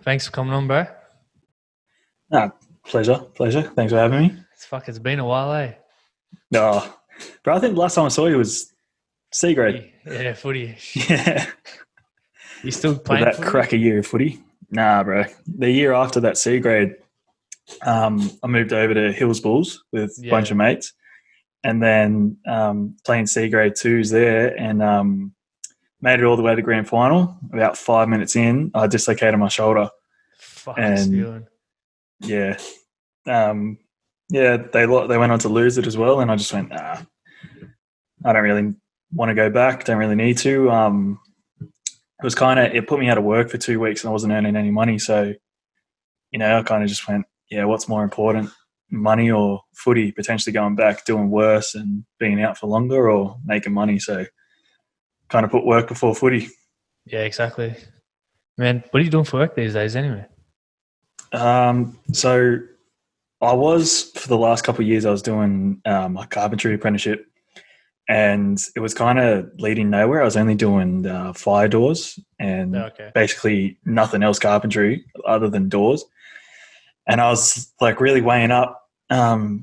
Thanks for coming on, bro. Ah, pleasure. Thanks for having me. It's been a while, eh? Oh, bro, I think the last time I saw you was C grade. Footy. Yeah, footy. Yeah, You still with playing that footy? cracker year of footy. Nah, bro. The year after that C grade, I moved over to Hills Bulls with a bunch Yeah. of mates, and then playing C grade twos there, and made it all the way to grand final. About 5 minutes in, I dislocated my shoulder, Fuck, and Steven. yeah, um, yeah, they went on to lose it as well, and I just went, nah, I don't really want to go back. Don't really need to. It put me out of work for 2 weeks and I wasn't earning any money. So, I kind of just went, yeah, what's more important, money or footy? Potentially going back, doing worse and being out for longer, or making money. So, kind of put work before footy. Yeah, exactly. Man, what are you doing for work these days anyway? So I was, for the last couple of years, I was doing a carpentry apprenticeship, and it was kind of leading nowhere. I was only doing fire doors Yeah, and okay. basically nothing else carpentry other than doors. And I was like really weighing up,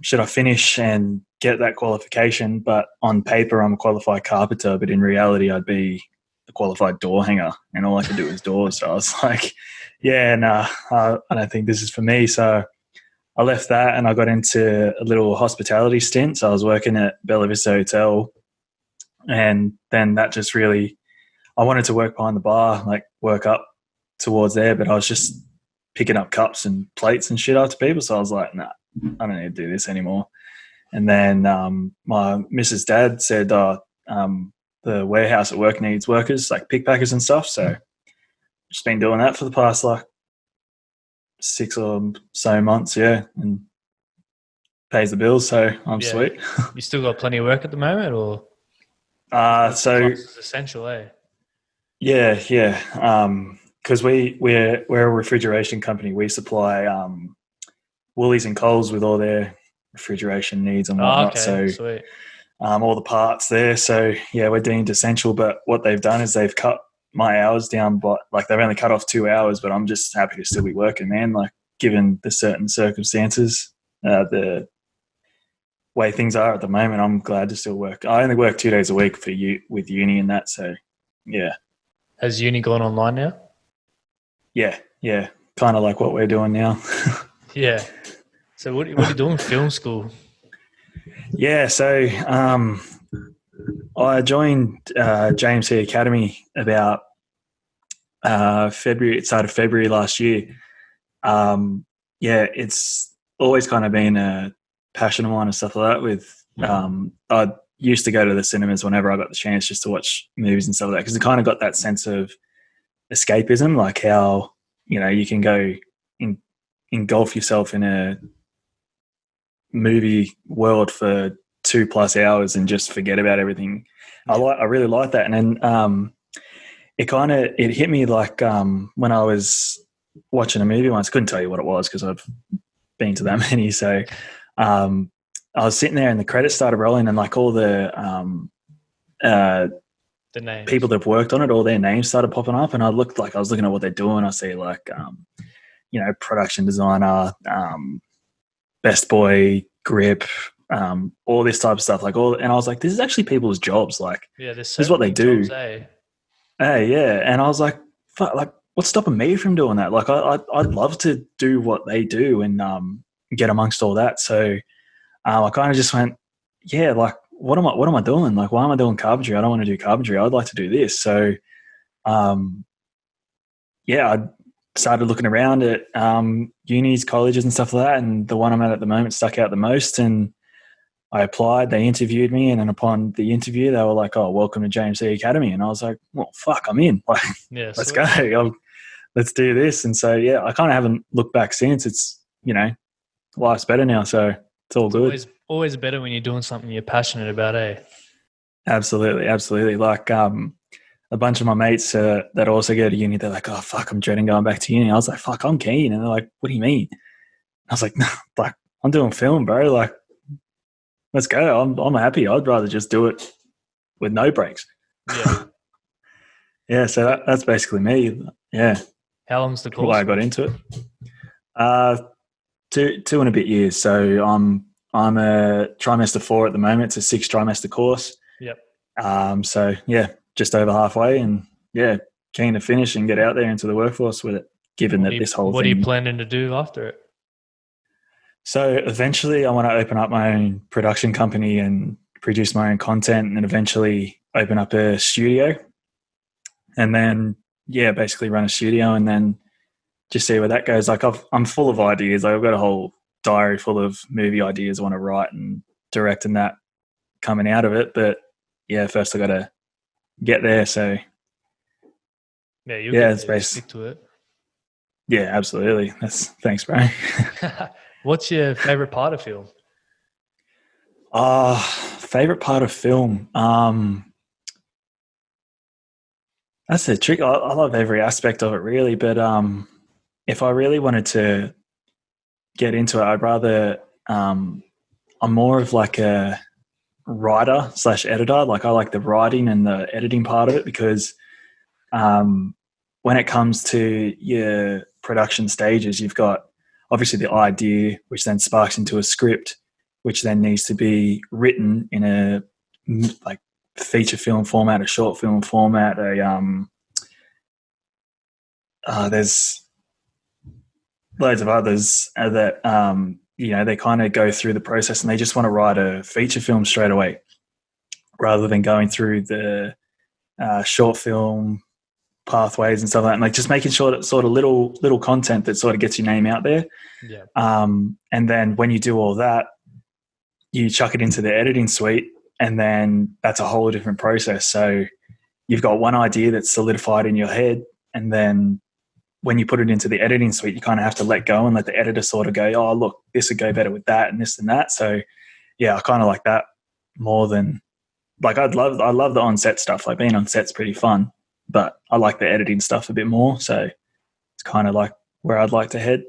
should I finish and get that qualification? But on paper, I'm a qualified carpenter, but in reality, I'd be a qualified door hanger, and all I could do is doors. So I was like, yeah, nah, I don't think this is for me. So I left that and I got into a little hospitality stint. So I was working at Bella Vista Hotel, and then that just really, I wanted to work behind the bar, like work up towards there, but I was just picking up cups and plates and shit after people. So I was like, nah, I don't need to do this anymore. And then my Mrs. Dad said, the warehouse at work needs workers, like pickpackers and stuff. So just been doing that for the past like 6 or so months, yeah, and pays the bills. So I'm Yeah. sweet. You still got plenty of work at the moment, or what do you So class as essential, eh? yeah. Because we're a refrigeration company. We supply Woolies and Coles with all their refrigeration needs and Oh, whatnot. okay, So sweet. all the parts there. So yeah, we're deemed essential. But what they've done is they've cut my hours down, but like they've only cut off 2 hours. But I'm just happy to still be working, man. Like given the certain circumstances, the way things are at the moment, I'm glad to still work. I only work 2 days a week for you with uni and that. So yeah, Has uni gone online now? yeah, kind of like what we're doing now. Yeah. So what are you doing in film school? Yeah, so I joined JMC Academy about February. It started February last year. Yeah, it's always kind of been a passion of mine and stuff like that. I used to go to the cinemas whenever I got the chance just to watch movies and stuff like that, because it kind of got that sense of escapism, like how you can go in, engulf yourself in a movie world for 2+ hours and just forget about everything. Yeah. I really like that. And then it hit me like when I was watching a movie once. I couldn't tell you what it was because I've been to that many. So I was sitting there and the credits started rolling, and like all the uh, The names. people that have worked on it, all their names started popping up, and I was looking at what they're doing. I see like production designer, best boy, grip, all this type of stuff, and I was like, this is actually people's jobs. Like, Yeah, there's this so is what they many jobs, do. eh? Hey, yeah. And I was like, fuck, like, what's stopping me from doing that? Like, I'd love to do what they do and get amongst all that. So I kind of just went, yeah, like, what am I doing? Like, why am I doing carpentry? I don't want to do carpentry. I'd like to do this. So, um, yeah, I started looking around at unis, colleges, and stuff like that. And the one I'm at the moment stuck out the most. And I applied. They interviewed me, and then upon the interview, they were like, "Oh, welcome to JMC Academy." And I was like, "Well, fuck, I'm in. Like, Yeah, let's go. sweet. Let's do this." And so, yeah, I kind of haven't looked back since. It's life's better now, so it's all It's good. always better when you're doing something you're passionate about, eh? Absolutely, absolutely. Like a bunch of my mates that also go to uni, they're like, "Oh, fuck, I'm dreading going back to uni." I was like, "Fuck, I'm keen," and they're like, "What do you mean?" I was like, "No, like I'm doing film, bro. Like, let's go. I'm happy. I'd rather just do it with no breaks." Yeah. Yeah, so that's basically me. Yeah. How long's the why course I got for? into it. Uh, two and a bit years. So I'm a trimester 4 at the moment. It's a 6 trimester course. Yep. So yeah, just over halfway, and yeah, keen to finish and get out there into the workforce with it. Given that this whole What are you thing. planning to do after it? So eventually, I want to open up my own production company and produce my own content, and eventually open up a studio, and then yeah, basically run a studio, and then just see where that goes. Like I'm full of ideas. Like I've got a whole diary full of movie ideas I want to write and direct, and that coming out of it. But yeah, first I got to get there. So Yeah, you'll yeah, get it's there. Just based. stick to it. Yeah, absolutely. Thanks, bro. What's your favorite part of film? Favorite part of film. That's a trick. I love every aspect of it, really. But if I really wanted to get into it, I'd rather. I'm more of like a writer slash editor. Like I like the writing and the editing part of it because when it comes to your production stages, you've got obviously the idea, which then sparks into a script, which then needs to be written in a like feature film format, a short film format. There's loads of others that they kind of go through the process and they just want to write a feature film straight away, rather than going through the short film pathways and stuff like that. And like just making sure that sort of little content that sort of gets your name out there. Yeah. And then when you do all that, you chuck it into the editing suite, and then that's a whole different process. So you've got one idea that's solidified in your head, and then when you put it into the editing suite, you kind of have to let go and let the editor sort of go, oh, look, this would go better with that and this and that. So yeah, I kind of like that more than like I love the on-set stuff. Like being on set's pretty fun, but I like the editing stuff a bit more. So it's kind of like where I'd like to head.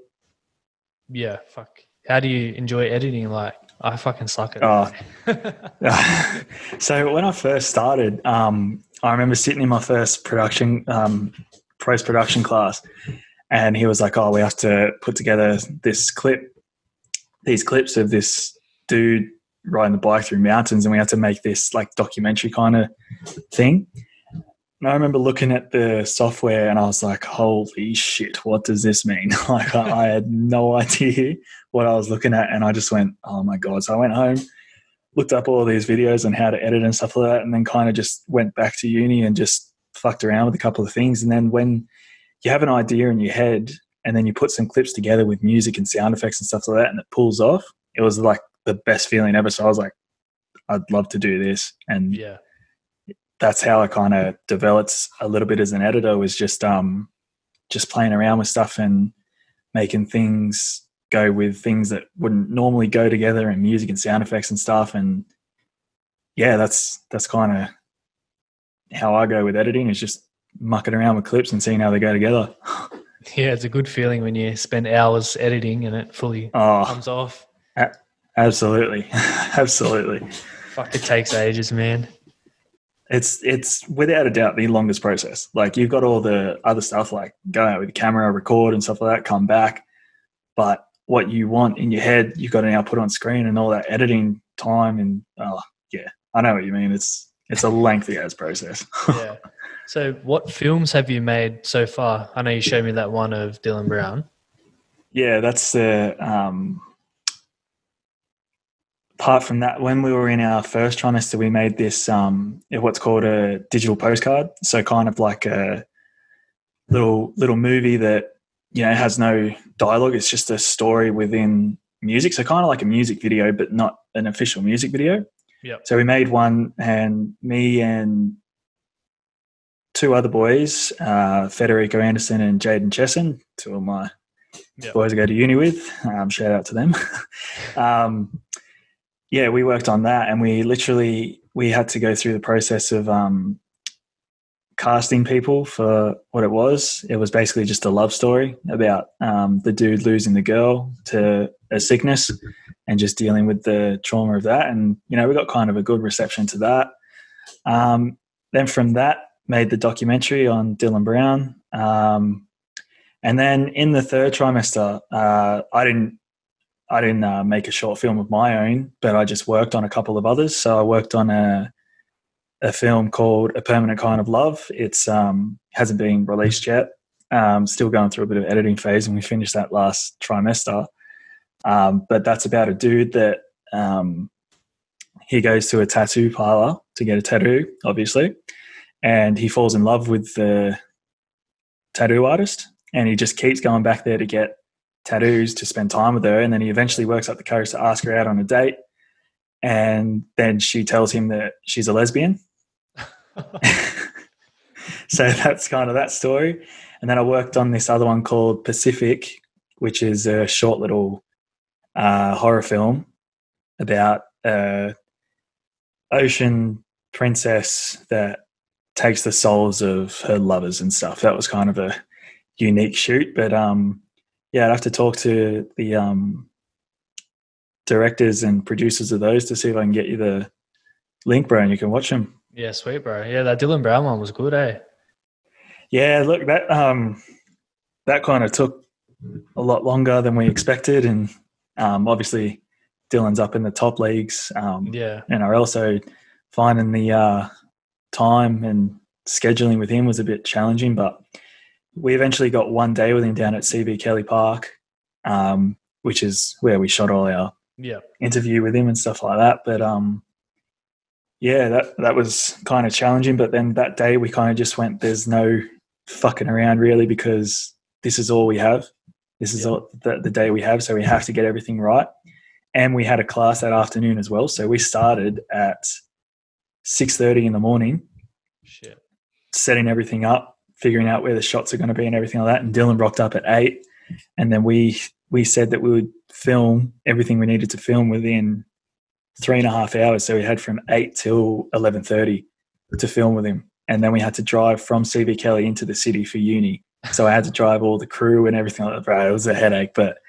Yeah. Fuck. How do you enjoy editing? Like, I fucking suck at Uh, it. so when I first started, I remember sitting in my first production post-production class, and he was like, oh, we have to put together these clips of this dude riding the bike through mountains, and we had to make this like documentary kind of thing. And I remember looking at the software and I was like, holy shit, what does this mean? Like I had no idea what I was looking at, and I just went, oh my God. So I went home, looked up all these videos on how to edit and stuff like that, and then kind of just went back to uni and just fucked around with a couple of things. And then when you have an idea in your head and then you put some clips together with music and sound effects and stuff like that, and it pulls off, it was like the best feeling ever. So I was like, I'd love to do this. And Yeah. that's how I kind of developed a little bit as an editor, was just playing around with stuff and making things go with things that wouldn't normally go together, and music and sound effects and stuff. And yeah, that's kind of how I go with editing, is just mucking around with clips and seeing how they go together. Yeah, it's a good feeling when you spend hours editing and it fully comes off. Absolutely. Absolutely. Fuck, it takes ages, man. It's without a doubt the longest process. Like you've got all the other stuff like go out with the camera, record and stuff like that, come back. But what you want in your head, you've got to now put on screen, and all that editing time. And yeah, I know what you mean. It's a lengthy ass process. Yeah. So what films have you made so far? I know you showed me that one of Dylan Brown. Yeah, that's the apart from that, when we were in our first trimester, we made this what's called a digital postcard. So kind of like a little movie that has no dialogue. It's just a story within music. So kind of like a music video, but not an official music video. Yeah. So we made one, and me and two other boys, Federico Anderson and Jaden Chesson, two of my boys I go to uni with. Shout out to them. Yeah, we worked on that, and we had to go through the process of casting people for what it was. It was basically just a love story about the dude losing the girl to a sickness and just dealing with the trauma of that. And, we got kind of a good reception to that. Then from that, made the documentary on Dylan Brown. And then in the third trimester, I didn't make a short film of my own, but I just worked on a couple of others. So I worked on a film called A Permanent Kind of Love. It's hasn't been released yet. Still going through a bit of editing phase, and we finished that last trimester. But that's about a dude that he goes to a tattoo parlor to get a tattoo, obviously, and he falls in love with the tattoo artist, and he just keeps going back there to get tattoos to spend time with her, and then he eventually works up the courage to ask her out on a date, and then she tells him that she's a lesbian. So that's kind of that story. And then I worked on this other one called Pacific, which is a short little horror film about ocean princess that takes the souls of her lovers and stuff. That was kind of a unique shoot, but yeah, I'd have to talk to the directors and producers of those to see if I can get you the link, bro, and you can watch them. Yeah, sweet, bro. Yeah, that Dylan Brown one was good, eh? Yeah, look, that kind of took a lot longer than we expected, and obviously Dylan's up in the top leagues. NRL, so finding the time and scheduling with him was a bit challenging, but we eventually got one day with him down at CB Kelly Park, which is where we shot all our interview with him and stuff like that. But yeah, that was kind of challenging. But then that day we kind of just went, there's no fucking around really, because this is all we have. This is all the day we have, so we have to get everything right. And we had a class that afternoon as well, so we started at 6:30 in the morning, setting everything up, figuring out where the shots are going to be and everything like that. And Dylan rocked up at 8, and then we said that we would film everything we needed to film within 3.5 hours. So we had from 8 till 11:30 to film with him, and then we had to drive from CB Kelly into the city for uni. So I had to drive all the crew and everything like that. Bro, it was a headache, but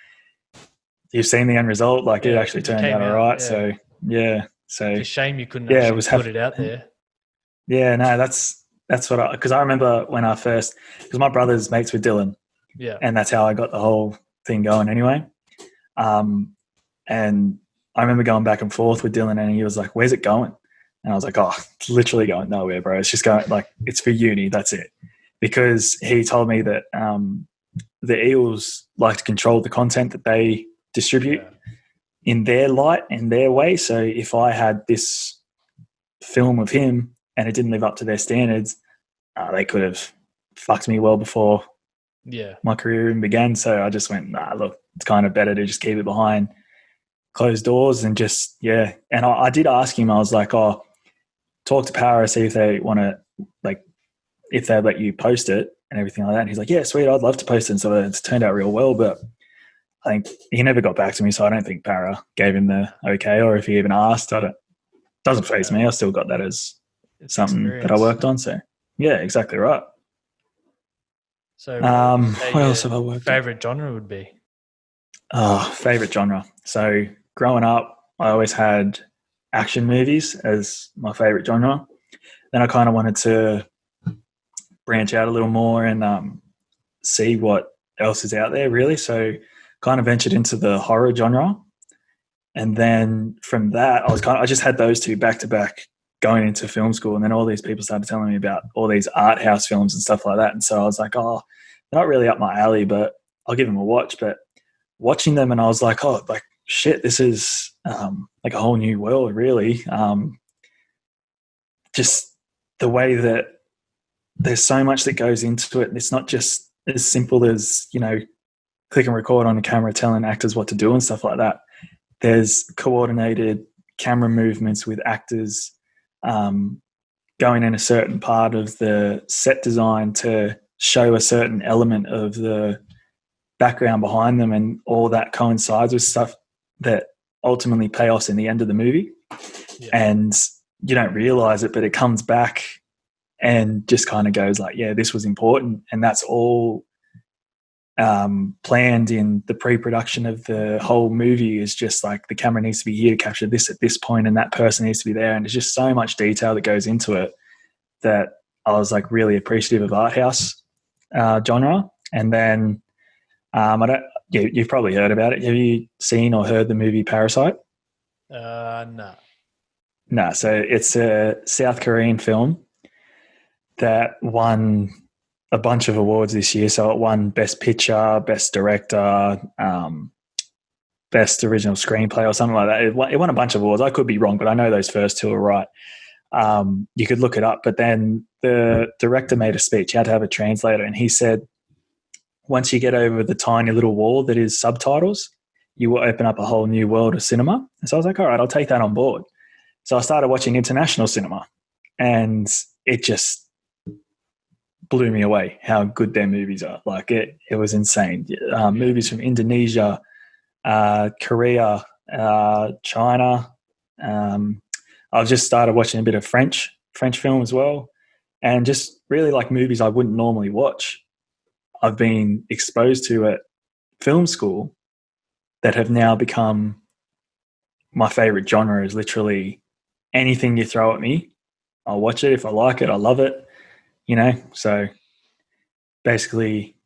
you've seen the end result. Like it actually turned out all right. Yeah. So yeah, so it's a shame you couldn't actually put it out there. Yeah, no, that's what because I remember when I first, because my brother's mates with Dylan, and that's how I got the whole thing going anyway. And I remember going back and forth with Dylan, and he was like, "Where's it going?" And I was like, "Oh, it's literally going nowhere, bro. It's just going like it's for uni. That's it." Because he told me that the Eels like to control the content that they distribute in their light and their way. So if I had this film of him and it didn't live up to their standards, they could have fucked me well before my career even began. So I just went, nah, look, it's kind of better to just keep it behind closed doors and just, And I did ask him, I was like, oh, talk to Power, see if they want to, like, if they let you post it and everything like that. And he's like, yeah, sweet, I'd love to post it. And so it's turned out real well, but I think he never got back to me, so I don't think Para gave him the okay, or if he even asked, doesn't faze me. I still got that as something that I worked on. So yeah, exactly right. So what else have I worked on? Favorite genre would be? Favorite genre. So growing up, I always had action movies as my favorite genre. Then I kind of wanted to branch out a little more and see what else is out there, really. So kind of ventured into the horror genre. And then from that, I just had those two back to back going into film school. And then all these people started telling me about all these art house films and stuff like that. And so I was like, oh, they're not really up my alley, but I'll give them a watch. But watching them, and I was like, oh, like, shit, this is like a whole new world, really. Just the way that there's so much that goes into it. It's not just as simple as, click and record on a camera telling actors what to do and stuff like that. There's coordinated camera movements with actors going in a certain part of the set design to show a certain element of the background behind them, and all that coincides with stuff that ultimately pay off in the end of the movie. And you don't realize it, but it comes back and just kind of goes like, yeah, this was important. And that's all planned in the pre-production of the whole movie. Is just like the camera needs to be here to capture this at this point, and that person needs to be there. And there's just so much detail that goes into it that I was like really appreciative of art house genre. And then I don't. You've probably heard about it. Have you seen or heard the movie Parasite? No. No. So it's a South Korean film that won a bunch of awards this year. So it won Best Picture, Best Director, Best Original Screenplay, or something like that. It won a bunch of awards. I could be wrong, but I know those first two are right. You could look it up. But then the director made a speech. He had to have a translator, and he said, once you get over the tiny little wall that is subtitles, you will open up a whole new world of cinema. And so I was like, all right, I'll take that on board. So I started watching international cinema, and it just blew me away how good their movies are. Like it was insane. Movies from Indonesia, Korea, China. I've just started watching a bit of French film as well, and just really like movies I wouldn't normally watch. I've been exposed to at film school that have now become my favorite genre. Is literally anything you throw at me, I'll watch it. If I like it, I love it. So basically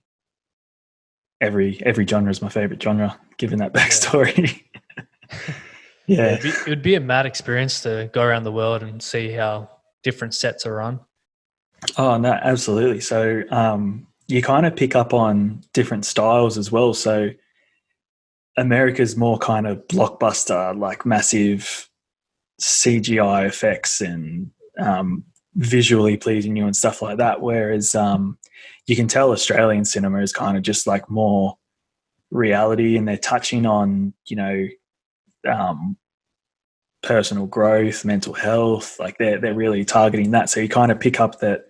every genre is my favorite genre, given that backstory. Yeah. It would be a mad experience to go around the world and see how different sets are run. Oh, no, absolutely. So you kind of pick up on different styles as well. So America's more kind of blockbuster, like massive CGI effects and visually pleasing you and stuff like that. Whereas you can tell Australian cinema is kind of just like more reality, and they're touching on, personal growth, mental health. Like they're really targeting that. So you kind of pick up that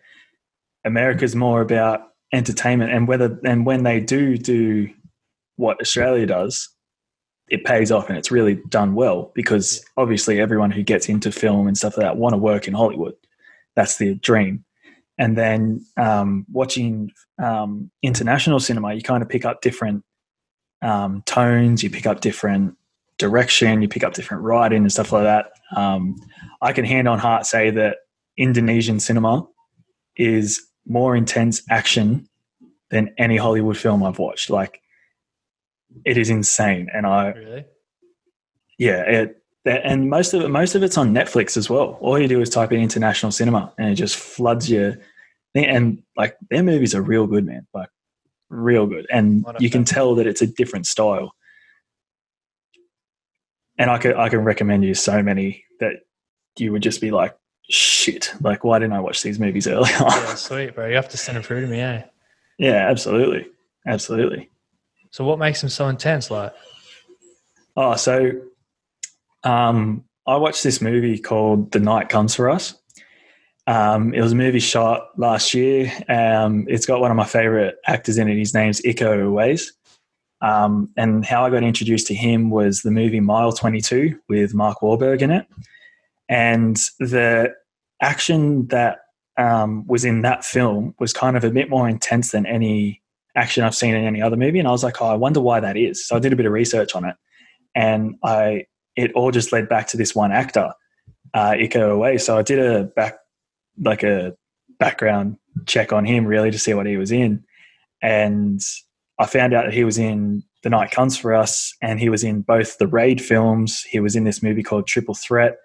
America's more about entertainment, and when they do what Australia does, it pays off, and it's really done well, because obviously everyone who gets into film and stuff like that want to work in Hollywood. That's the dream. And then watching international cinema, you kind of pick up different tones, you pick up different direction, you pick up different writing and stuff like that. I can hand on heart say that Indonesian cinema is more intense action than any Hollywood film I've watched. Like, it is insane. And Really? Yeah, and most of it's on Netflix as well. All you do is type in international cinema, and it just floods you. And like, their movies are real good, man. Like, real good. And you can tell that it's a different style. And I can recommend you so many that you would just be like, shit, like, why didn't I watch these movies earlier? Yeah, sweet, bro. You have to send them through to me, eh? Yeah, absolutely. Absolutely. So what makes them so intense, like? So I watched this movie called The Night Comes For Us. It was a movie shot last year. It's got one of my favorite actors in it. His name's Iko Uwais. And how I got introduced to him was the movie Mile 22 with Mark Wahlberg in it. And the action that was in that film was kind of a bit more intense than any action I've seen in any other movie. And I was like, I wonder why that is. So I did a bit of research on it. And it all just led back to this one actor, Iko Uwais. So I did a background check on him, really, to see what he was in. And I found out that he was in The Night Comes For Us, and he was in both the Raid films. He was in this movie called Triple Threat.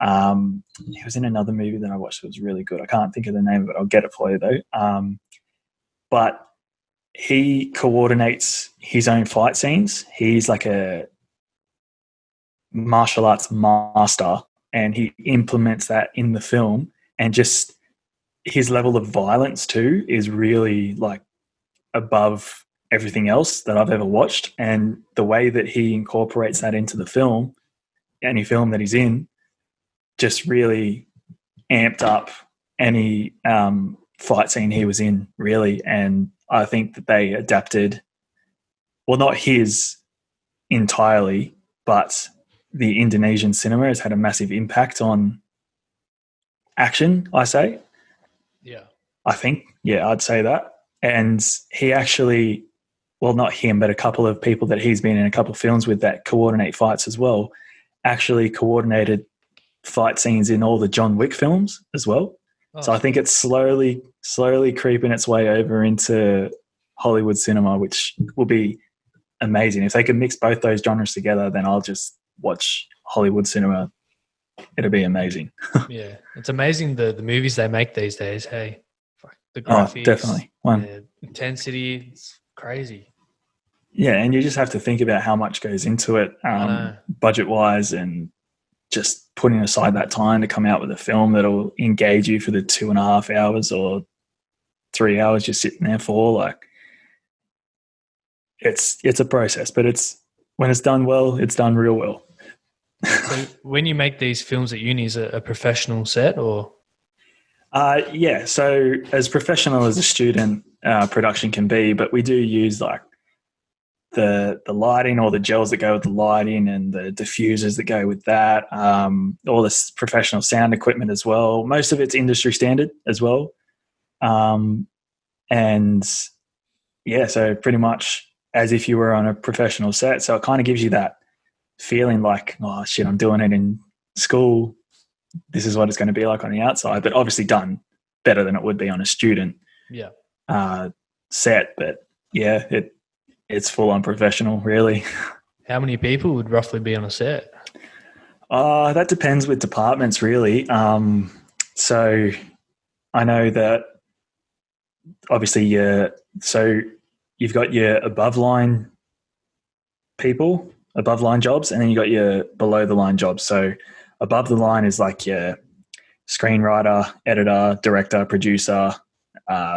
He was in another movie that I watched that was really good. I can't think of the name of it. I'll get it for you, though. But he coordinates his own fight scenes. He's like a martial arts master, and he implements that in the film. And just his level of violence, too, is really like above everything else that I've ever watched. And the way that he incorporates that into the film, any film that he's in, just really amped up any fight scene he was in, really. And I think that they adapted, well, not his entirely, but the Indonesian cinema has had a massive impact on action, I say. Yeah. I think, yeah, I'd say that. And he actually, well, not him, but a couple of people that he's been in a couple of films with that coordinate fights as well, actually coordinated fight scenes in all the John Wick films as well. Oh. So I think it's slowly creeping its way over into Hollywood cinema, which will be amazing. If they could mix both those genres together, then I'll just watch Hollywood cinema. It'll be amazing. Yeah, it's amazing the movies they make these days. Hey, fuck, the Oh, graphics, definitely. the intensity, it's crazy. Yeah, and you just have to think about how much goes into it, I know. budget-wise, and just putting aside that time to come out with a film that'll engage you for the 2.5 hours or 3 hours you're sitting there for. Like, it's a process, but it's when it's done well, it's done real well. So when you make these films at uni, is it a professional set or? Yeah, so as professional as a student production can be, but we do use like the lighting or the gels that go with the lighting and the diffusers that go with that, all this professional sound equipment as well. Most of it's industry standard as well. And yeah, so pretty much as if you were on a professional set. So it kind of gives you that feeling like, oh shit, I'm doing it in school. This is what it's going to be like on the outside, but obviously done better than it would be on a student set. But yeah, it's full on professional, really. How many people would roughly be on a set? That depends with departments, really. So I know that obviously, so you've got your above line people, above line jobs, and then you got your below the line jobs. So above the line is like your screenwriter, editor, director, producer,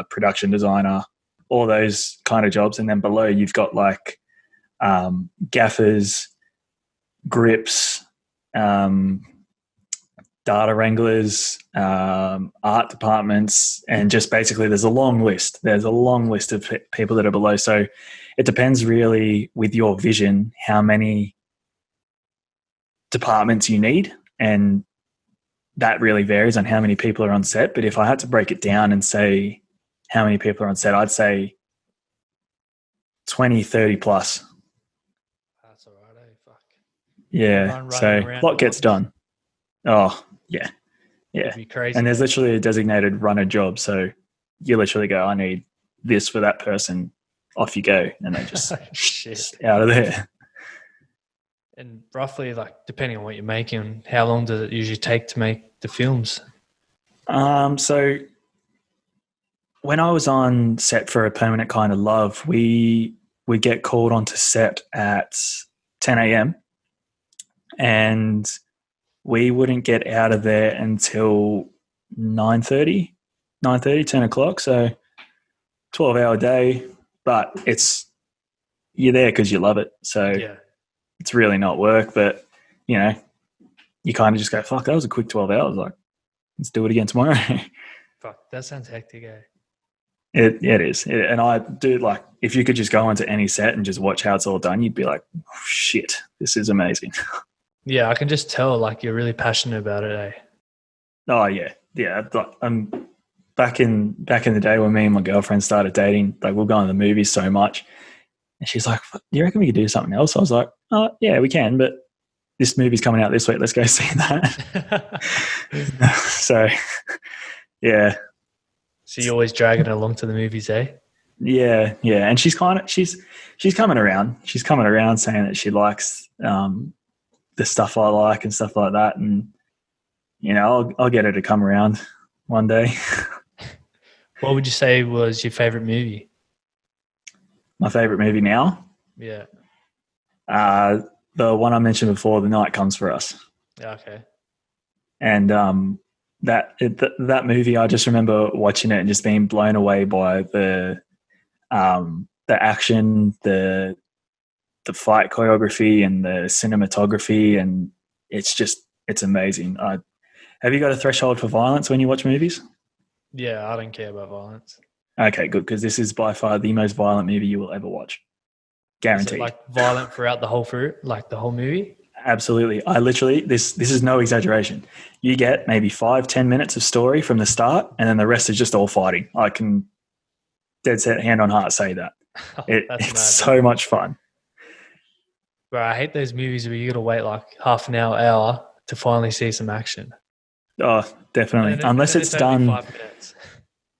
production designer, all those kind of jobs. And then below you've got like gaffers, grips, data wranglers, art departments, and just basically there's a long list. There's a long list of people that are below. So it depends really with your vision how many departments you need, and that really varies on how many people are on set. But if I had to break it down and say how many people are on set, I'd say 20, 30 plus. That's all right, eh? Fuck. Yeah, so a lot gets done. Oh, yeah. Yeah. It'd be crazy. And there's literally a designated runner job. So you literally go, I need this for that person. Off you go. And they just out of there. And roughly, like, depending on what you're making, how long does it usually take to make the films? So when I was on set for A Permanent Kind of Love, we get called onto set at 10 a.m. and we wouldn't get out of there until 9:30, 10 o'clock. So 12-hour day, but you're there because you love it. So yeah, it's really not work, but you know, you kind of just go, fuck, that was a quick 12 hours. Like, let's do it again tomorrow. Fuck, that sounds hectic, eh? It is. And I do, like, if you could just go onto any set and just watch how it's all done, you'd be like, oh, shit, this is amazing. Yeah, I can just tell, like, you're really passionate about it, eh? Oh, yeah. Yeah. Back in the day when me and my girlfriend started dating, like, we'll go to the movies so much. And she's like, do you reckon we could do something else? I was like, oh, yeah, we can, but this movie's coming out this week. Let's go see that. So, yeah. So you're always dragging her along to the movies, eh? Yeah. And she's coming around. She's coming around saying that she likes the stuff I like and stuff like that. And, you know, I'll get her to come around one day. What would you say was your favorite movie? My favorite movie now? Yeah. The one I mentioned before, The Night Comes for Us. Yeah, okay. And that movie, I just remember watching it and just being blown away by the action, the fight choreography and the cinematography, and it's amazing. Have you got a threshold for violence when you watch movies? Yeah, I don't care about violence. Okay, good, because this is by far the most violent movie you will ever watch. Guaranteed. Is it like violent throughout the whole movie? Absolutely. I literally, this is no exaggeration. You get maybe 5-10 minutes of story from the start, and then the rest is just all fighting. I can dead set hand on heart say that. It's so much fun. Bro, I hate those movies where you got to wait like half an hour to finally see some action. Oh, definitely. Unless it's done. 5 minutes.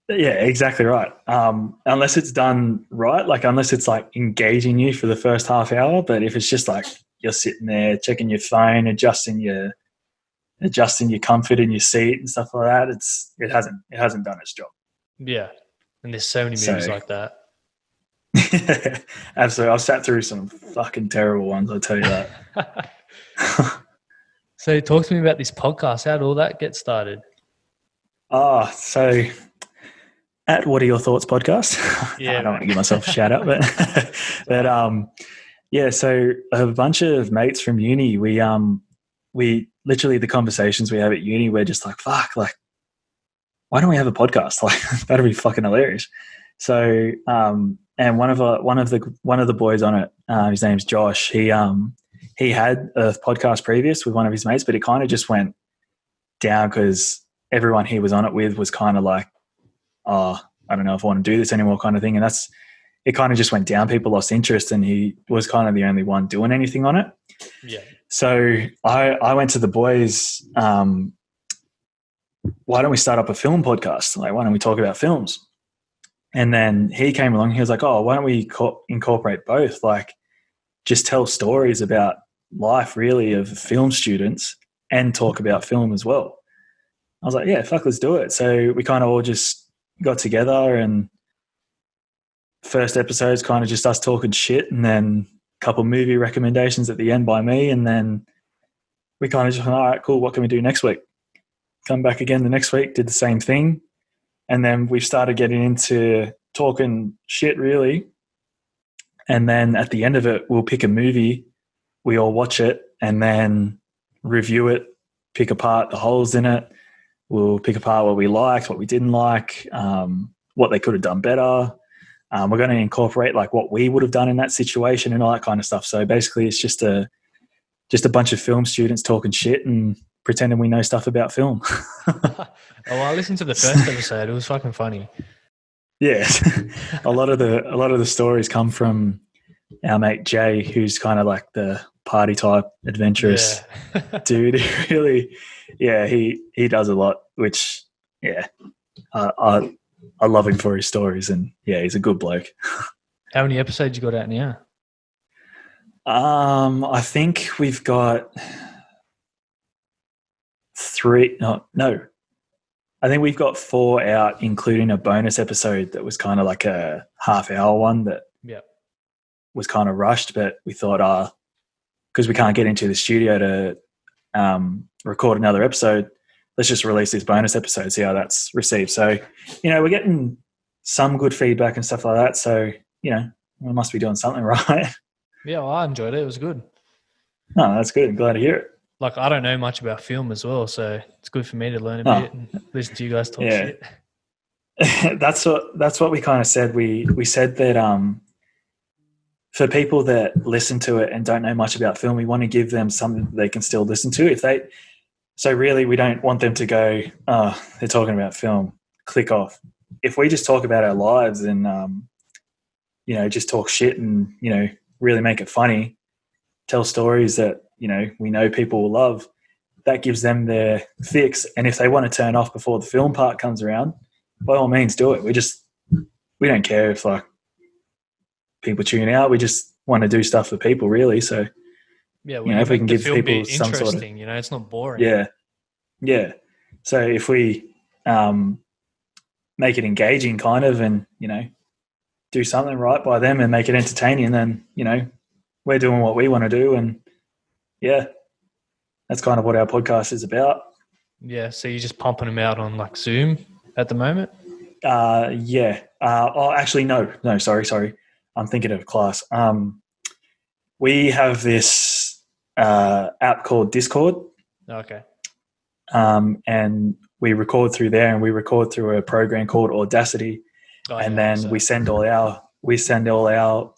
Yeah, exactly right. Unless it's done right, like unless it's like engaging you for the first half hour. But if it's just like you're sitting there checking your phone, adjusting your comfort in your seat and stuff like that, it hasn't done its job. Yeah. And there's so many movies So like that. absolutely, I've sat through some fucking terrible ones. I'll tell you that. So talk to me about this podcast. How did all that get started? So at What Are Your Thoughts podcast. Yeah, I don't want man. to give myself a shout out, but yeah. So a bunch of mates from uni, we literally the conversations we have at uni, we're just like, fuck, like, why don't we have a podcast? Like, that'd be fucking hilarious. So, and one of the boys on it, his name's Josh. He had a podcast previous with one of his mates, but it kind of just went down because everyone he was on it with was kind of like, oh, I don't know if I want to do this anymore, kind of thing. And it kind of just went down. People lost interest, and he was kind of the only one doing anything on it. Yeah. So I went to the boys. Why don't we start up a film podcast? Like, why don't we talk about films? And then he came along. He was like, oh, why don't we incorporate both? Like, just tell stories about life, really, of film students and talk about film as well. I was like, yeah, fuck, let's do it. So we kind of all just got together, and first episode's kind of just us talking shit, and then a couple movie recommendations at the end by me. And then we kind of just went, all right, cool, what can we do next week? Come back again the next week, did the same thing. And then we started getting into talking shit, really. And then at the end of it, we'll pick a movie, we all watch it, and then review it, pick apart the holes in it. We'll pick apart what we liked, what we didn't like, what they could have done better. We're going to incorporate like what we would have done in that situation and all that kind of stuff. So basically, it's just a bunch of film students talking shit and pretending we know stuff about film. Oh, well, I listened to the first episode. It was fucking funny. Yeah, a lot of the stories come from our mate Jay, who's kind of like the party type, adventurous dude. Really, yeah, he does a lot. Which, yeah, I love him for his stories, and yeah, he's a good bloke. How many episodes you got out now? I think we've got 3. No. I think we've got 4 out, including a bonus episode that was kind of like a half-hour one that was kind of rushed, but we thought, because we can't get into the studio to record another episode, let's just release this bonus episode, see how that's received. So, we're getting some good feedback and stuff like that. So, we must be doing something right. Yeah, well, I enjoyed it. It was good. No, that's good. Glad to hear it. Like, I don't know much about film as well, so it's good for me to learn a bit and listen to you guys talk shit. That's what we kind of said. We said that for people that listen to it and don't know much about film, we want to give them something that they can still listen to. So really, we don't want them to go, oh, they're talking about film, click off. If we just talk about our lives and just talk shit and really make it funny, tell stories that we know people will love, that gives them their fix. And if they want to turn off before the film part comes around, by all means do it. We don't care if like people tune out. We just want to do stuff for people, really. So yeah, if we can give people some sort of, it's not boring. Yeah. So if we make it engaging, kind of, and do something right by them and make it entertaining, then we're doing what we want to do. And yeah, that's kind of what our podcast is about. Yeah, so you're just pumping them out on like Zoom at the moment? Yeah. Actually, no, sorry. I'm thinking of class. We have this app called Discord. Okay. And we record through there, and we record through a program called Audacity. Then we send all our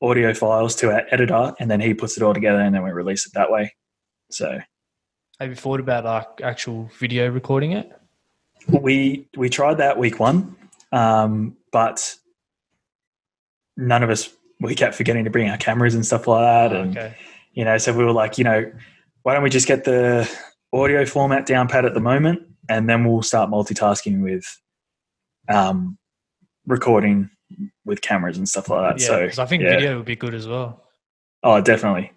audio files to our editor, and then he puts it all together, and then we release it that way. So, have you thought about like actual video recording it? We tried that week one, but none of us, we kept forgetting to bring our cameras and stuff like that. So we were like, why don't we just get the audio format down pat at the moment, and then we'll start multitasking with recording with cameras and stuff like that. Yeah, So because I think video would be good as well. Oh, definitely.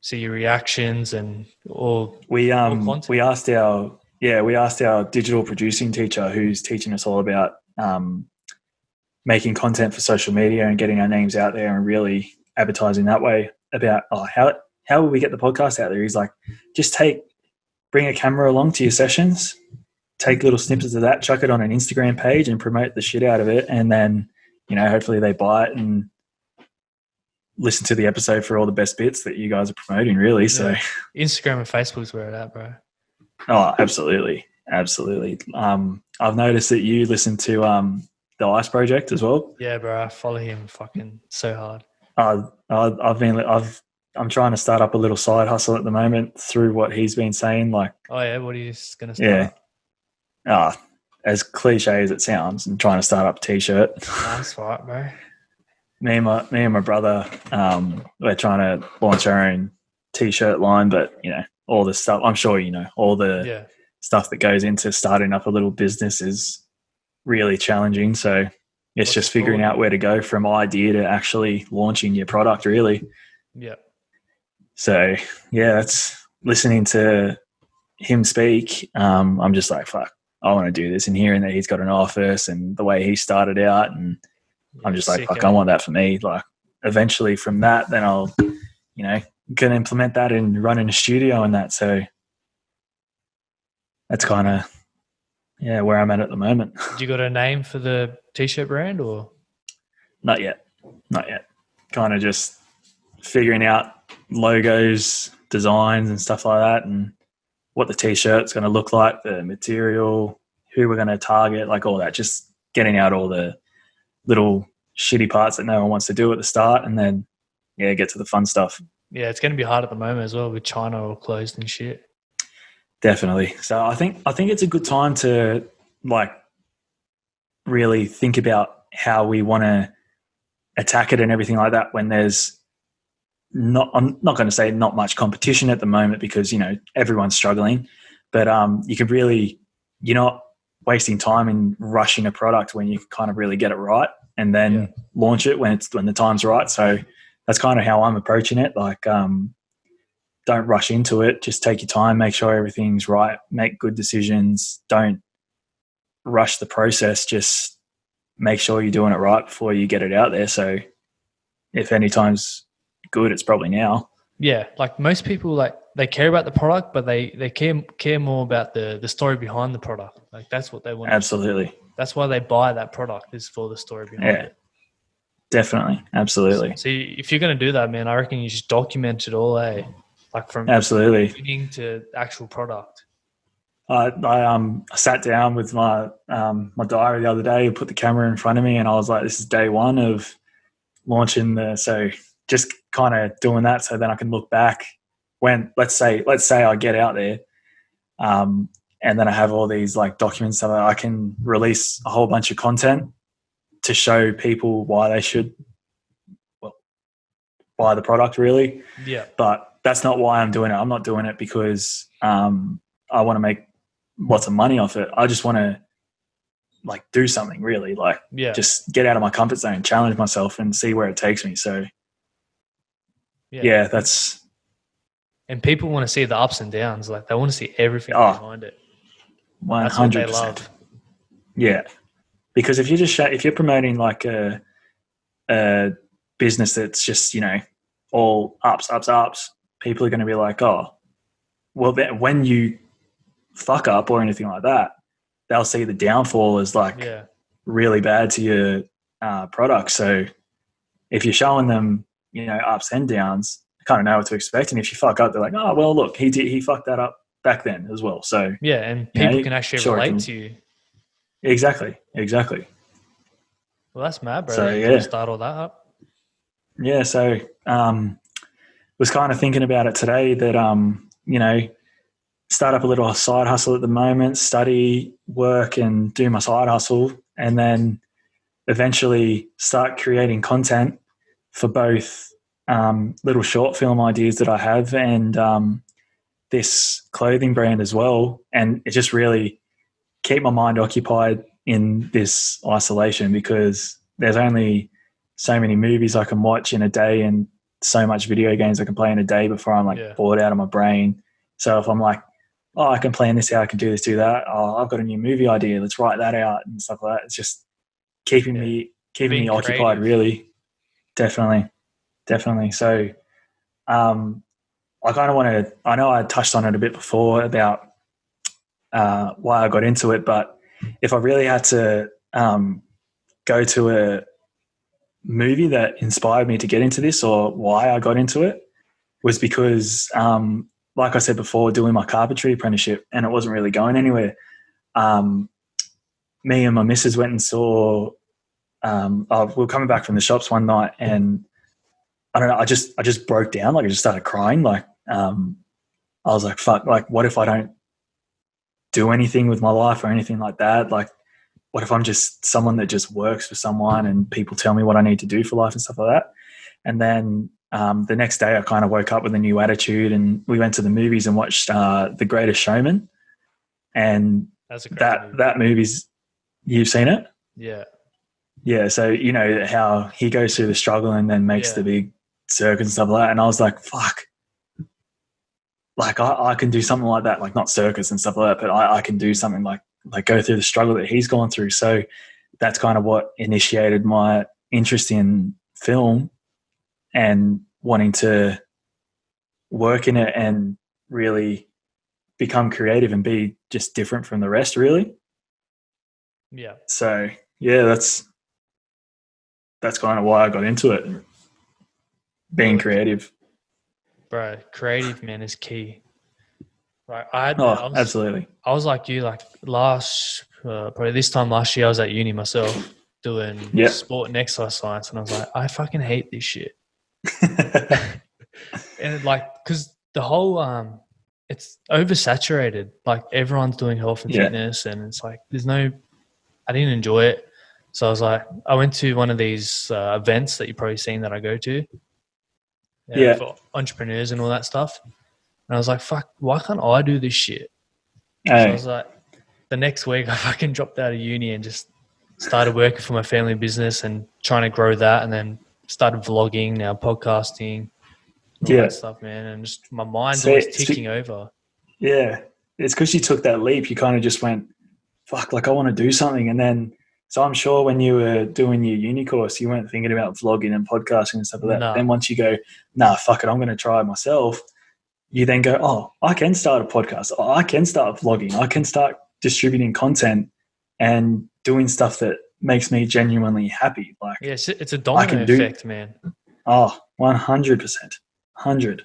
See your reactions and all. We content. we asked our digital producing teacher, who's teaching us all about making content for social media and getting our names out there and really advertising that way, about how will we get the podcast out there. He's like, just bring a camera along to your sessions, take little snippets of that, chuck it on an Instagram page and promote the shit out of it, and then hopefully they buy it and listen to the episode for all the best bits that you guys are promoting, really. Yeah. So Instagram and Facebook's where it's at, bro. Oh, absolutely. I've noticed that you listen to the Ice Project as well. Yeah, bro. I follow him fucking so hard. I'm trying to start up a little side hustle at the moment through what he's been saying. Like, oh yeah, what are you going to start? Yeah. As cliche as it sounds, I'm trying to start up a t-shirt. That's right, bro. Me and my brother, we're trying to launch our own t-shirt line, but all the stuff, I'm sure all the stuff that goes into starting up a little business is really challenging. So it's just figuring out where to go from idea to actually launching your product, really. Yeah. So that's listening to him speak. I'm just like, fuck, I want to do this, and hearing that he's got an office and the way he started out, and I'm just like, fuck, I want that for me. Like, eventually from that, then I'll, can implement that and run in a studio and that. So that's kind of, where I'm at the moment. Did you got a name for the t-shirt brand or? Not yet. Kind of just figuring out logos, designs and stuff like that, and what the t-shirt's going to look like, the material, who we're going to target, like all that, just getting out all the little shitty parts that no one wants to do at the start, and then get to the fun stuff. Yeah, it's going to be hard at the moment as well with China all closed and shit. Definitely. So I think it's a good time to really think about how we want to attack it and everything like that, when there's I'm not going to say not much competition at the moment, because everyone's struggling, but you could really, you're not wasting time in rushing a product when you kind of really get it right, and then launch it when the time's right. So that's kind of how I'm approaching it. Like, don't rush into it. Just take your time, make sure everything's right, make good decisions. Don't rush the process. Just make sure you're doing it right before you get it out there. So if any time's good, it's probably now. Yeah, like most people, they care about the product, but they care more about the story behind the product. Like, that's what they want. Absolutely. That's why they buy that product, is for the story behind it. Definitely. Absolutely. So if you're going to do that, man, I reckon you should document it all, like from absolutely beginning to actual product. I sat down with my diary the other day and put the camera in front of me, and I was like, this is day one of launching so just kind of doing that, so then I can look back when, let's say I get out there, and then I have all these documents so that I can release a whole bunch of content to show people why they should buy the product, really. Yeah. But that's not why I'm doing it. I'm not doing it because I want to make lots of money off it. I just want to do something, really, just get out of my comfort zone, challenge myself and see where it takes me. So that's. And people want to see the ups and downs. They want to see everything behind it. 100%. That's what they love. Yeah. Because if you're promoting a business that's just, all ups, people are going to be like, oh, well, when you fuck up or anything like that, they'll see the downfall as really bad to your product. So if you're showing them, ups and downs, they kind of know what to expect. And if you fuck up, they're like, oh, well, look, he fucked that up back then as well. So yeah, and people can actually relate to you. Exactly. Well, that's mad, bro. So Start all that up. Yeah. So was kind of thinking about it today that start up a little side hustle at the moment, study, work, and do my side hustle, and then eventually start creating content for both little short film ideas that I have and this clothing brand as well. And it just really keep my mind occupied in this isolation because there's only so many movies I can watch in a day and so much video games I can play in a day before I'm like bored out of my brain. So if I'm like, oh, I can plan this out, I can do this, do that. Oh, I've got a new movie idea. Let's write that out and stuff like that. It's just keeping me occupied, really. Definitely. So, I kind of want to, I know I touched on it a bit before about why I got into it, but if I really had to go to a movie that inspired me to get into this or why I got into it was because, like I said before, doing my carpentry apprenticeship and it wasn't really going anywhere. Me and my missus went and saw, we were coming back from the shops one night and I don't know, I just broke down. Like I just started crying. Like, I was like, fuck, like what if I don't do anything with my life or anything like that? Like, what if I'm just someone that just works for someone and people tell me what I need to do for life and stuff like that? And then the next day I kind of woke up with a new attitude and we went to the movies and watched The Greatest Showman. And that movie's, you've seen it? Yeah. Yeah. So, you know, how he goes through the struggle and then makes the big circus and stuff like that. And I was like, fuck, like I can do something like that, like not circus and stuff like that, but I can do something like go through the struggle that he's gone through. So that's kind of what initiated my interest in film and wanting to work in it and really become creative and be just different from the rest, really. Yeah. So yeah, that's kind of why I got into it. Being creative. Bro, creative, man, is key. Right. Absolutely. I was like you, like probably this time last year, I was at uni myself doing sport and exercise science, and I was like, I fucking hate this shit. And because the whole it's oversaturated. Like everyone's doing health and fitness, and it's like I didn't enjoy it. So I was like, I went to one of these events that you've probably seen that I go to. For entrepreneurs and all that stuff. And I was like, fuck, why can't I do this shit? So I was like, the next week I fucking dropped out of uni and just started working for my family business and trying to grow that, and then started vlogging, now podcasting, all that stuff, man. And just my mind's always ticking over. Yeah. It's because you took that leap. You kind of just went, fuck, like I want to do something. And then, so I'm sure when you were doing your uni course, you weren't thinking about vlogging and podcasting and stuff like that. No. Then once you go, nah, fuck it, I'm going to try it myself. You then go, oh, I can start a podcast. Oh, I can start vlogging. I can start distributing content and doing stuff that makes me genuinely happy. Like, yeah, it's a domino effect, man. Oh, 100%. 100.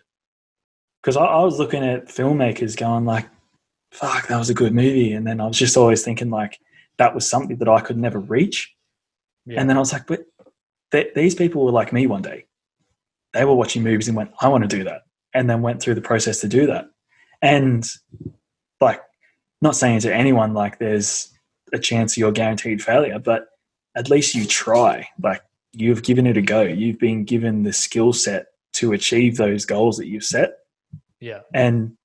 Because I was looking at filmmakers going like, fuck, that was a good movie. And then I was just always thinking like, that was something that I could never reach. Yeah. And then I was like, but these people were like me one day. They were watching movies and went, I want to do that. And then went through the process to do that. And like, not saying to anyone like there's a chance you're guaranteed failure, but at least you try. Like you've given it a go. You've been given the skill set to achieve those goals that you've set. Yeah. And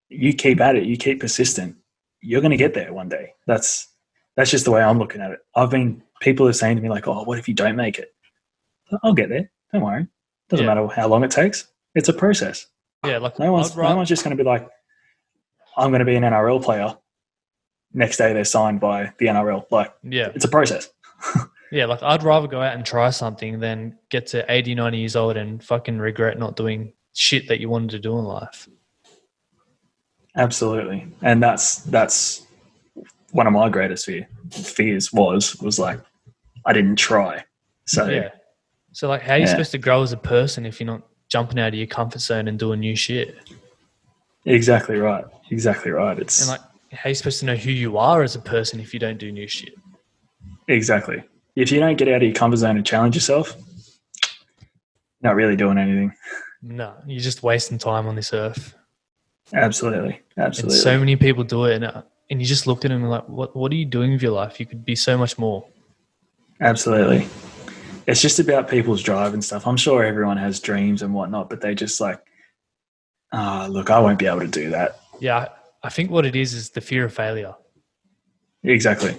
you keep at it. You keep persistent. You're going to get there one day. That's just the way I'm looking at it. People are saying to me like, oh, what if you don't make it? I'll get there. Don't worry. Doesn't matter how long it takes. It's a process. Yeah. Like no one's just going to be like, I'm going to be an NRL player. Next day they're signed by the NRL. Like, it's a process. Yeah. Like I'd rather go out and try something than get to 80, 90 years old and fucking regret not doing shit that you wanted to do in life. Absolutely. And that's one of my greatest fears was like, I didn't try. So, So like, how are you supposed to grow as a person if you're not jumping out of your comfort zone and doing new shit? Exactly right. It's and like, how are you supposed to know who you are as a person if you don't do new shit? Exactly. If you don't get out of your comfort zone and challenge yourself, you're not really doing anything. No, you're just wasting time on this earth. Absolutely. And so many people do it, and you just look at them and like, what are you doing with your life? You could be so much more. Absolutely. It's just about people's drive and stuff. I'm sure everyone has dreams and whatnot, but they just like, look, I won't be able to do that. Yeah, I think what it is the fear of failure. Exactly.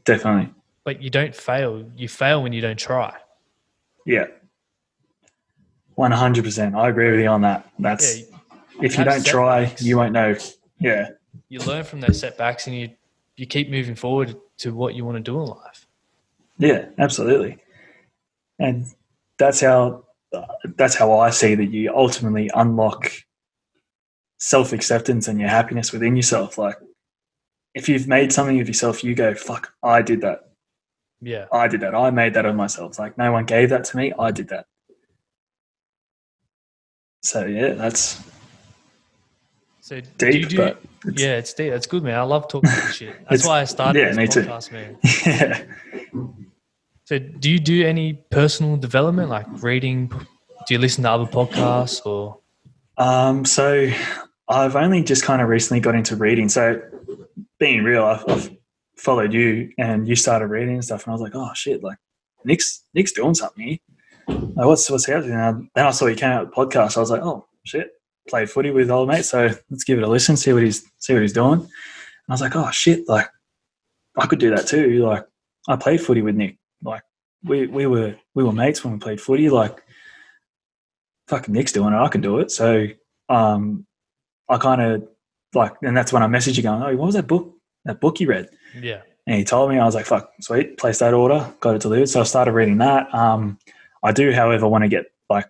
definitely. But you don't fail. You fail when you don't try. Yeah. 100%. I agree with you on that. That's if you don't try, you won't know. Yeah. You learn from those setbacks and you keep moving forward to what you want to do in life. Yeah, absolutely. And that's how I see that you ultimately unlock self-acceptance and your happiness within yourself. Like if you've made something of yourself, you go, fuck, I did that. Yeah. I did that. I made that of myself. It's like no one gave that to me. I did that. So yeah, that's deep, but it's deep. That's good, man. I love talking about shit. That's why I started this podcast, man. Yeah. So do you do any personal development, like reading? Do you listen to other podcasts or? So I've only just kind of recently got into reading. So being real, I've followed you and you started reading and stuff, and I was like, oh shit, like Nick's doing something here. Like, what's happening? And then I saw he came out with a podcast. I was like, oh shit, played footy with old mate, so let's give it a listen, see what he's doing. And I was like, oh shit, like I could do that too. Like I played footy with Nick. Like we were mates when we played footy. Like fucking Nick's doing it, I can do it. So I kind of like, and that's when I messaged you going, oh, what was that book you read? Yeah. And he told me, I was like, fuck, sweet, placed that order, got it delivered. So I started reading that. I do, however, want to get like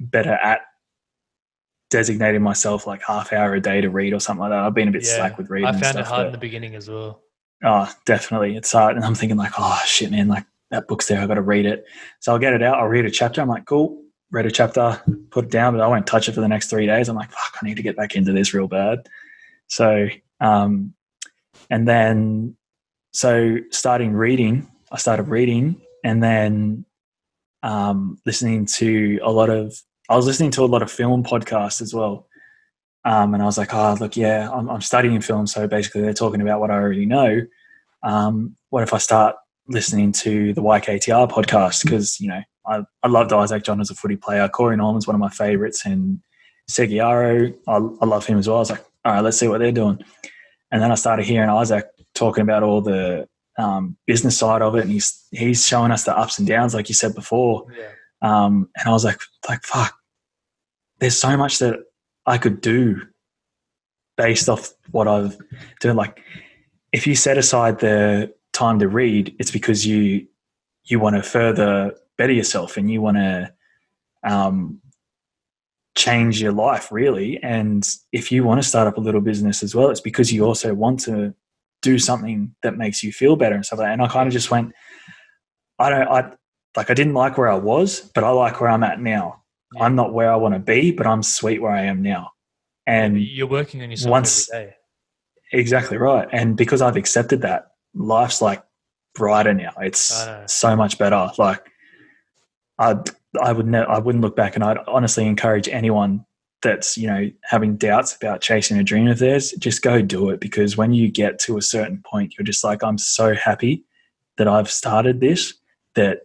better at designating myself like half hour a day to read or something like that. I've been a bit slack with reading. I found and stuff, it hard in the beginning as well. Oh, definitely. It's hard. And I'm thinking like, oh shit, man, like that book's there. I got to read it. So I'll get it out. I'll read a chapter. I'm like, cool. Read a chapter, put it down, but I won't touch it for the next 3 days. I'm like, fuck, I need to get back into this real bad. So, and then, so I started reading and then listening to a lot of film podcasts as well. And I was like, oh, look, yeah, I'm studying film. So basically they're talking about what I already know. What if I start listening to the YKTR podcast? Because, you know, I loved Isaac John as a footy player. Corey Norman's one of my favourites, and Seguiaro, I love him as well. I was like, all right, let's see what they're doing. And then I started hearing Isaac talking about all the business side of it, and he's showing us the ups and downs, like you said before. Yeah. And I was like, fuck, there's so much that I could do based off what I've done. Like, if you set aside the time to read, it's because you want to further better yourself and you want to change your life, really. And if you want to start up a little business as well, it's because you also want to do something that makes you feel better and stuff like that. And I kind of just went, I didn't like where I was, but I like where I'm at now. Yeah. I'm not where I want to be, but I'm sweet where I am now. And you're working on yourself every day. Exactly right. And because I've accepted that, life's like brighter now. It's so much better. Like I wouldn't look back, and I'd honestly encourage anyone that's, you know, having doubts about chasing a dream of theirs, just go do it. Because when you get to a certain point, you're just like, I'm so happy that I've started this, that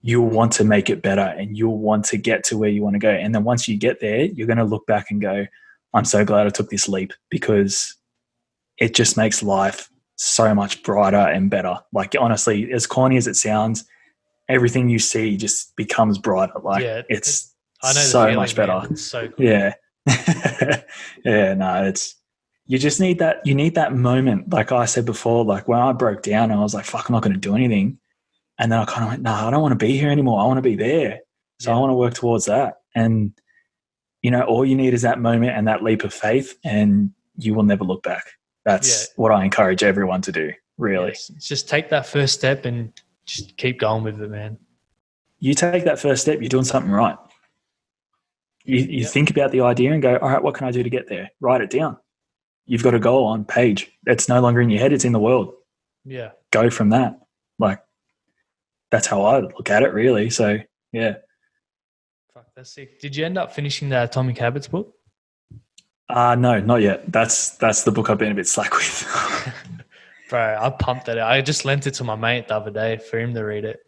you'll want to make it better and you'll want to get to where you want to go. And then once you get there, you're going to look back and go, I'm so glad I took this leap, because it just makes life so much brighter and better. Like, honestly, as corny as it sounds, everything you see just becomes brighter. Like, it's so much better. It's so cool. Yeah. Yeah, no, you just need that. You need that moment. Like I said before, like when I broke down, I was like, fuck, I'm not going to do anything. And then I kind of went, I don't want to be here anymore. I want to be there. So I want to work towards that. And, you know, all you need is that moment and that leap of faith, and you will never look back. That's what I encourage everyone to do, really. Yes. Just take that first step and just keep going with it, man. You take that first step, you're doing something right. You think about the idea and go, all right, what can I do to get there? Write it down. You've got a goal on page. It's no longer in your head, it's in the world. Yeah. Go from that. Like, that's how I look at it, really. So, yeah. Fuck, that's sick. Did you end up finishing the Atomic Habits book? No, not yet. That's the book I've been a bit slack with. Bro, I pumped that out. I just lent it to my mate the other day for him to read it.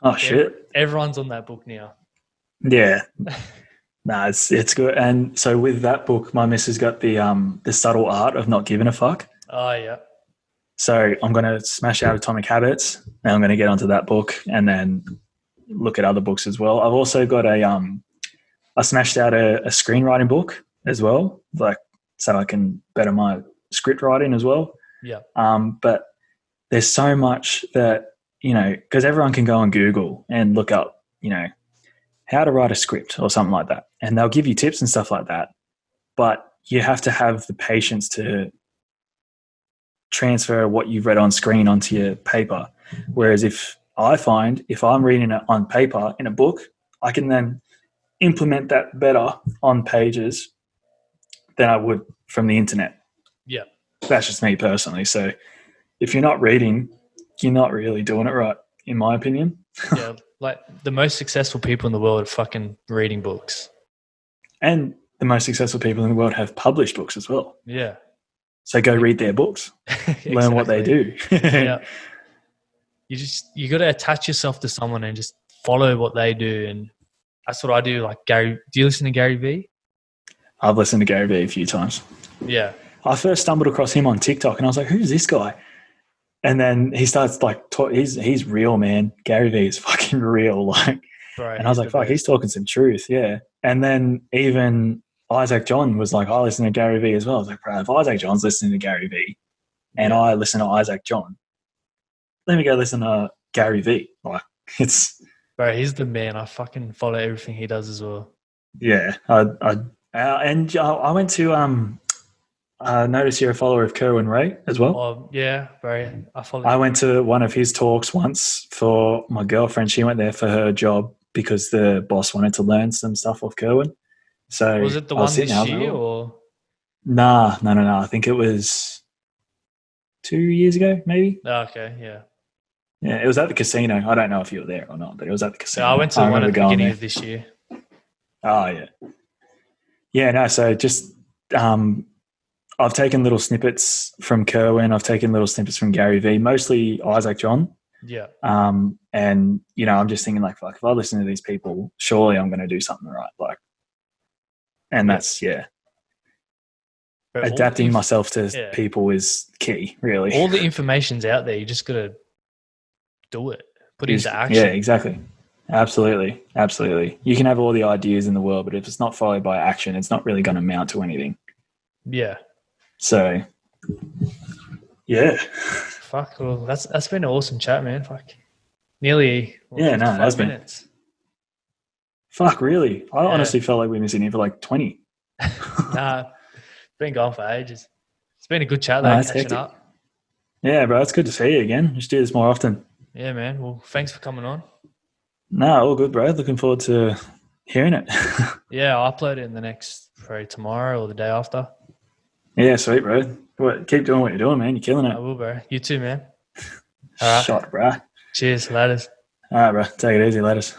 Oh, shit. Everyone's on that book now. Yeah. No, it's good. And so with that book, my missus got the subtle art of not giving a fuck. Oh, yeah. So I'm going to smash out Atomic Habits, and I'm going to get onto that book and then look at other books as well. I've also got I smashed out a screenwriting book as well, like so I can better my script writing as well. Yeah. But there's so much that, because everyone can go on Google and look up, how to write a script or something like that. And they'll give you tips and stuff like that. But you have to have the patience to transfer what you've read on screen onto your paper. Whereas if I'm reading it on paper in a book, I can then implement that better on pages than I would from the internet. Yeah. That's just me personally. So if you're not reading, you're not really doing it right, in my opinion. Yeah. Like the most successful people in the world are fucking reading books. And the most successul people in the world have published books as well. Yeah. So go read their books, learn what they do. Yeah. You got to attach yourself to someone and just follow what they do. And that's what I do. Like Gary, do you listen to Gary Vee? I've listened to Gary Vee a few times. Yeah. I first stumbled across him on TikTok and I was like, who's this guy? And then he starts like, he's real, man. Gary Vee is fucking real. Like, Bro, and I was like, fuck, he's talking some truth. Yeah. And then even Isaac John was like, I listen to Gary Vee as well. I was like, bro, if Isaac John's listening to Gary Vee and I listen to Isaac John, let me go listen to Gary Vee. Like, it's... Bro, he's the man. I fucking follow everything he does as well. Yeah. I went to... notice you're a follower of Kerwin Ray as well. Oh, yeah, bro. I went to one of his talks once for my girlfriend. She went there for her job because the boss wanted to learn some stuff off Kerwin. So was it the one this year or? Nah. I think it was 2 years ago, maybe. Oh, okay, yeah. Yeah, it was at the casino. I don't know if you were there or not, but it was at the casino. Yeah, I went to one at the beginning of this year. Oh, yeah. Yeah, no, so just I've taken little snippets from Kerwin. I've taken little snippets from Gary Vee, mostly Isaac John. Yeah. And, I'm just thinking like, fuck, if I listen to these people, surely I'm going to do something right. Like, and that's, adapting myself to people is key, really. All the information's out there. You just got to do it, put it into action. Yeah, exactly. Absolutely. You can have all the ideas in the world, but if it's not followed by action, it's not really going to amount to anything. Yeah. So, yeah. Fuck. Well, that's been an awesome chat, man. Fuck. Nearly. Yeah, no, that's minutes. Fuck, really? I honestly felt like we were sitting here for like 20. Nah, it's been going for ages. It's been a good chat, though, catching up. Yeah, bro, it's good to see you again. Just do this more often. Yeah, man. Well, thanks for coming on. No, all good, bro. Looking forward to hearing it. Yeah, I'll upload it in the next, probably tomorrow or the day after. Yeah, sweet, bro. Keep doing what you're doing, man. You're killing it. I will, bro. You too, man. All right. Shot, bro. Cheers. Laters. All right, bro. Take it easy. Laters.